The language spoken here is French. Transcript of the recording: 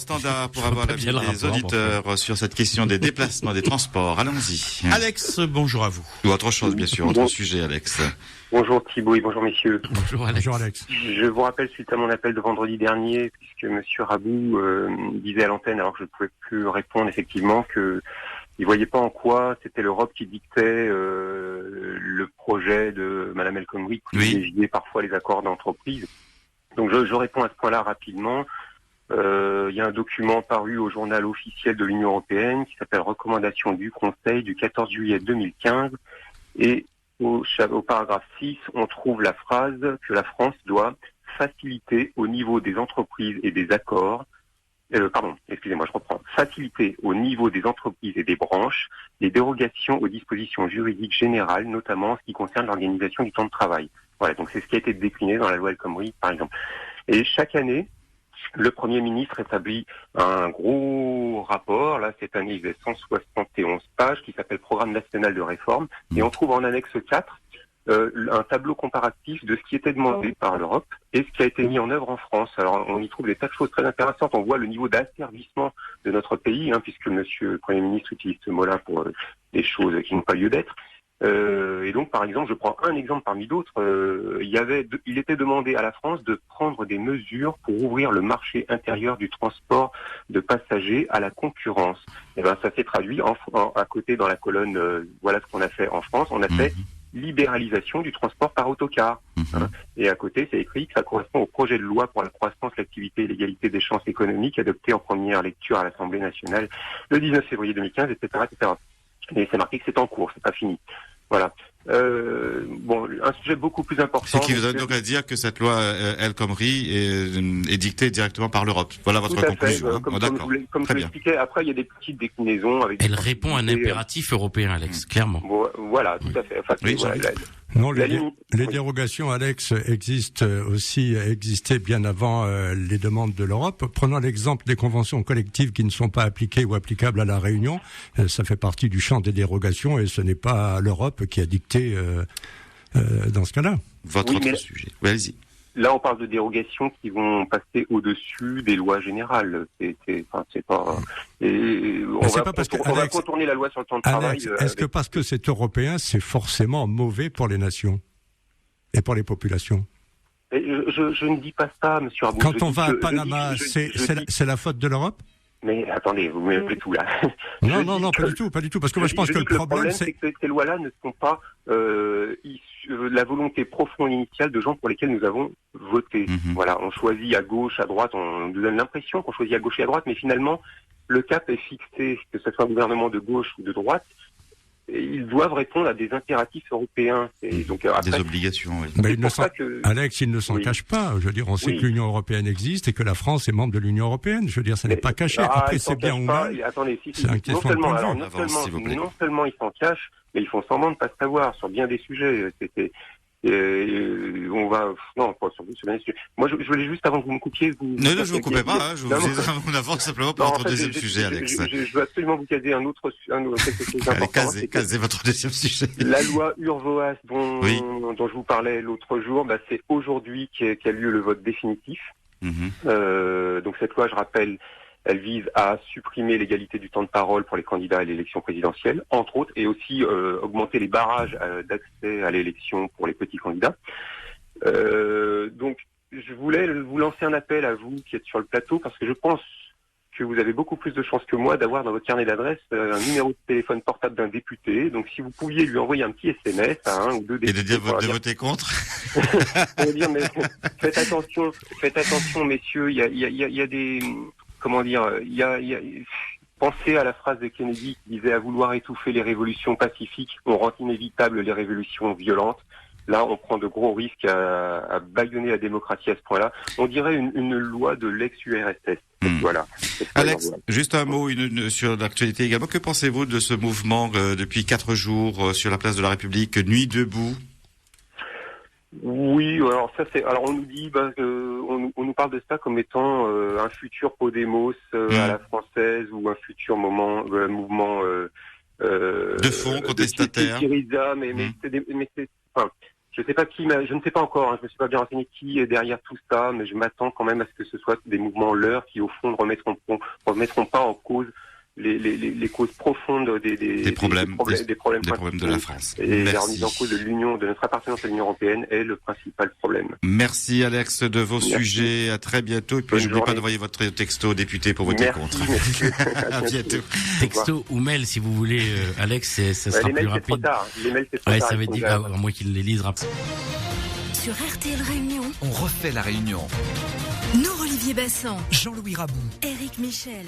standard pour avoir l'avis des auditeurs sur cette question des déplacements, des transports. Allons-y. Alex, bonjour à vous. Ou autre chose, bien sûr, autre sujet, Alex. Bonjour Thibault et bonjour messieurs. Bonjour Alex. Je vous rappelle suite à mon appel de vendredi dernier, puisque monsieur Rabou disait à l'antenne, alors que je ne pouvais plus répondre effectivement, que il voyait pas en quoi c'était l'Europe qui dictait le projet de Madame El Khomri, qui déviait parfois les accords d'entreprise. Donc je réponds à ce point-là rapidement. Il y a un document paru au journal officiel de l'Union européenne qui s'appelle Recommandation du Conseil du 14 juillet 2015 et au paragraphe 6, on trouve la phrase que la France doit faciliter au niveau des entreprises et des accords, faciliter au niveau des entreprises et des branches les dérogations aux dispositions juridiques générales, notamment en ce qui concerne l'organisation du temps de travail. Voilà, donc c'est ce qui a été décliné dans la loi El Khomri, par exemple. Et chaque année, le Premier ministre établit un gros rapport, là cette année il fait 171 pages, qui s'appelle Programme national de réforme, et on trouve en annexe 4 un tableau comparatif de ce qui était demandé par l'Europe et ce qui a été mis en œuvre en France. Alors on y trouve des tas de choses très intéressantes, on voit le niveau d'asservissement de notre pays, puisque monsieur le Premier ministre utilise ce mot-là pour des choses qui n'ont pas lieu d'être. Et donc, par exemple, je prends un exemple parmi d'autres, il était demandé à la France de prendre des mesures pour ouvrir le marché intérieur du transport de passagers à la concurrence. Et ben, ça s'est traduit à côté dans la colonne, voilà ce qu'on a fait en France, on a fait libéralisation du transport par autocar. Et à côté, c'est écrit que ça correspond au projet de loi pour la croissance, l'activité et l'égalité des chances économiques adopté en première lecture à l'Assemblée nationale le 19 février 2015, etc., etc. Et c'est marqué que c'est en cours, c'est pas fini. Voilà. Un sujet beaucoup plus important. Ce qui vous donne donc à dire que cette loi El Khomri est dictée directement par l'Europe. Voilà votre conclusion. Comme je l'expliquais, après il y a des petites déclinaisons. Elle répond à un impératif européen, Alex, clairement. Voilà, tout à fait. Enfin, non, les dérogations, Alex, existaient bien avant les demandes de l'Europe. Prenons l'exemple des conventions collectives qui ne sont pas appliquées ou applicables à la Réunion. Ça fait partie du champ des dérogations et ce n'est pas l'Europe qui a dicté dans ce cas-là. Votre autre sujet. Oui, allez-y. Là, on parle de dérogations qui vont passer au-dessus des lois générales. C'est pas. On va contourner la loi sur le temps de travail. Est-ce que parce que c'est européen, c'est forcément mauvais pour les nations et pour les populations? Je ne dis pas ça, monsieur Arbou. Quand on va à Panama, c'est la faute de l'Europe? Mais attendez, vous m'appelez tout là. Non, pas du tout, parce que moi je pense que le problème c'est que ces lois-là ne sont pas issues de la volonté profonde initiale de gens pour lesquels nous avons voté. Voilà, on choisit à gauche, à droite, on nous donne l'impression qu'on choisit à gauche et à droite, mais finalement le cap est fixé, que ce soit un gouvernement de gauche ou de droite. Ils doivent répondre à des impératifs européens. Et donc, après, des obligations, oui. Mais Alex, il ne s'en cache pas. Je veux dire, on sait que l'Union européenne existe et que la France est membre de l'Union européenne. Je veux dire, ça n'est pas caché. Après, c'est bien ou mal. Attendez, c'est une question de point de vue. Non seulement ils s'en cachent, mais ils font semblant de ne pas se savoir sur bien des sujets. On va pas sur bien des sujets. Moi, je voulais juste avant que vous me coupiez. Non, je vous coupais pas. Je vous avance simplement pour votre deuxième sujet, Alex. Je veux absolument vous caser quelque chose d'important. Allez, casez votre deuxième sujet. La loi Urvoas dont je vous parlais l'autre jour, c'est aujourd'hui qu'a lieu le vote définitif. Donc cette loi, je rappelle, elle vise à supprimer l'égalité du temps de parole pour les candidats à l'élection présidentielle, entre autres, et aussi augmenter les barrages d'accès à l'élection pour les petits candidats. Donc, je voulais vous lancer un appel à vous qui êtes sur le plateau, parce que je pense que vous avez beaucoup plus de chances que moi d'avoir dans votre carnet d'adresse un numéro de téléphone portable d'un député. Donc, si vous pouviez lui envoyer un petit SMS à un ou deux députés... Et de dire de voter contre. Mais faites attention, messieurs, il y a des... Comment dire, pensez à la phrase de Kennedy qui disait « À vouloir étouffer les révolutions pacifiques, on rend inévitables les révolutions violentes ». Là, on prend de gros risques à bâillonner la démocratie à ce point-là. On dirait une loi de l'ex-URSS. Voilà. Alex, juste un mot sur l'actualité également. Que pensez-vous de ce mouvement depuis 4 jours sur la place de la République, Nuit debout? Oui, alors ça c'est. Alors on nous dit, on nous parle de ça comme étant un futur Podemos à la française ou un futur mouvement de fond contestataire. Syriza, mais Je ne sais pas encore, je me suis pas bien renseigné qui est derrière tout ça, mais je m'attends quand même à ce que ce soit des mouvements leurs qui, au fond, ne remettront pas en cause les causes profondes des problèmes de la France. Et la remise en cause de notre appartenance à l'Union européenne est le principal problème. Merci Alex de vos sujets. À très bientôt. Et puis n'oubliez pas d'envoyer votre texto au député pour voter contre. À bientôt. Texto ou mail si vous voulez, Alex, ça sera plus rapide. Trop tard. Les mails, c'est trop tard. Ça veut dire, à moins qu'il les lise rapidement. Sur RTL Réunion, on refait la réunion. Nord Olivier Bassan, Jean-Louis Rabou, Éric Michel.